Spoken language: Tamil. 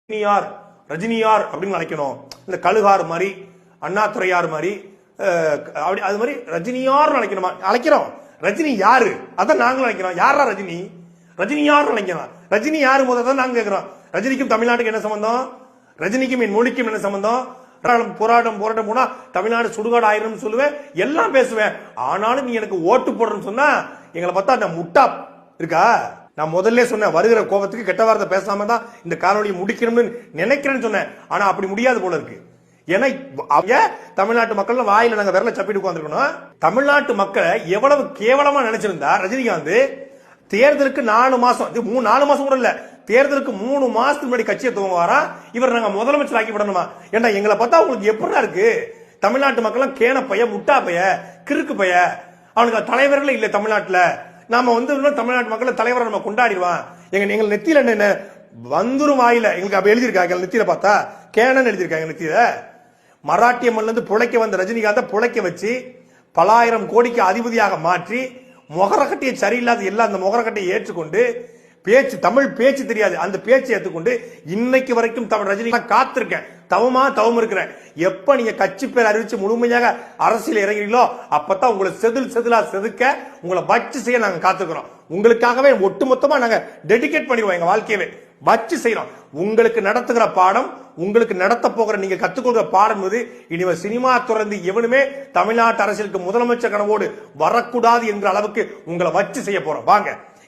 ரஜினியார் ரஜினியார் அப்படின்னு அழைக்கணும். இந்த கழுகார் மாதிரி அண்ணாதுரையார் மாதிரி அது மாதிரி ரஜினியார் அழைக்கணுமா? அழைக்கிறோம். ரஜினி யாரு அதான் நாங்களும் அழைக்கிறோம். யாரா ரஜினி? ரஜினியார் அழைக்கிறோம். ரஜினி யாரு முதல்ல நாங்க கேட்கிறோம். ரஜினிக்கும் தமிழ்நாட்டுக்கு என்ன சம்பந்தம்? ரஜினிக்கும் என் மொழிக்கும் என்ன சம்பந்தம்? போராட்டம் போனா தமிழ்நாடு சுடுகாடு ஆயிரம் சொல்லுவேன், எல்லாம் பேசுவேன். ஆனாலும் நீ எனக்கு ஓட்டு போடுறன்னு சொன்னா எங்களை பார்த்தா அந்த முட்டா இருக்கா? நான் முதல்ல சொன்னேன், வருகிற கோபத்துக்கு கெட்ட வார்த்தை பேசாம தான் இந்த காணொலியை முடிக்கணும்னு நினைக்கிறேன்னு சொன்னேன். ஆனா அப்படி முடியாது போல இருக்கு. ஏன்னா தமிழ்நாட்டு மக்கள் வாயில நாங்க விரல சப்பிட்டு உட்காந்துருக்கணும். தமிழ்நாட்டு மக்களை எவ்வளவு கேவலமா நினைச்சிருந்தா ரஜினிகாந்த் தேர்தலுக்கு 4 மாசம் 4 மாசம் கூட இல்ல, தேர்தலுக்கு 3 மாசத்துக்கு முன்னாடி கட்சியை துவங்குவாரா இவர் நாங்க முதலமைச்சர் ஆக்கி விடணுமா? ஏன்னா எங்களை பார்த்தா உங்களுக்கு எப்படிதான் இருக்கு? தமிழ்நாட்டு மக்கள் கேன பைய, முட்டா பைய, கிறுக்கு பைய, அவனுக்கு தலைவர்களே இல்ல தமிழ்நாட்டுல. நாம தமிழ்நாட்டு மக்களை தலைவரை நம்ம கொண்டாடிடுவான். எங்க நெத்தியில என்ன வந்துரும் வாயில எங்களுக்கு அப்படி எழுதியிருக்காங்க. நெத்தியில பார்த்தா கேனன்னு எழுதியிருக்காங்க நெத்தியில. மராட்டிய மண்ணில இருந்து புழைக்க வந்த ரஜினிகாந்த புழைக்க வச்சு பலாயிரம் கோடிக்கு அதிபதியாக மாற்றி முகரக்கட்டையை சரியில்லாத எல்லாம் அந்த முகரக்கட்டையை ஏற்றுக்கொண்டு பேச்சு, தமிழ் பேச்சு தெரியாது, அந்த பேச்சை ஏற்றுக்கொண்டு இன்னைக்கு வரைக்கும் தமிழ் ரஜினி காத்திருக்கேன். தவம் இருக்கிறேன். எப்ப நீங்க கட்சி பேர் அறிவிச்சு முழுமையாக அரசியல் இறங்குறீங்களோ அப்பதான் உங்களை செதிலா செதுக்க உங்களை வச்சு செய்ய நாங்க காத்துக்கிறோம். உங்களுக்காகவே ஒட்டுமொத்தமா நாங்க டெடிகேட் பண்ணிடுவோம் எங்க வாழ்க்கையவே வச்சு செய்யறோம். உங்களுக்கு நடத்துகிற பாடம், உங்களுக்கு நடத்த போகிற நீங்க கத்துக்கொள்கிற பாடம் இனிமே சினிமா துறந்து எவனுமே தமிழ்நாட்டு அரசியலுக்கு முதலமைச்சர் கனவோடு வரக்கூடாது என்ற அளவுக்கு உங்களை வச்சு செய்ய போறோம். வாங்க.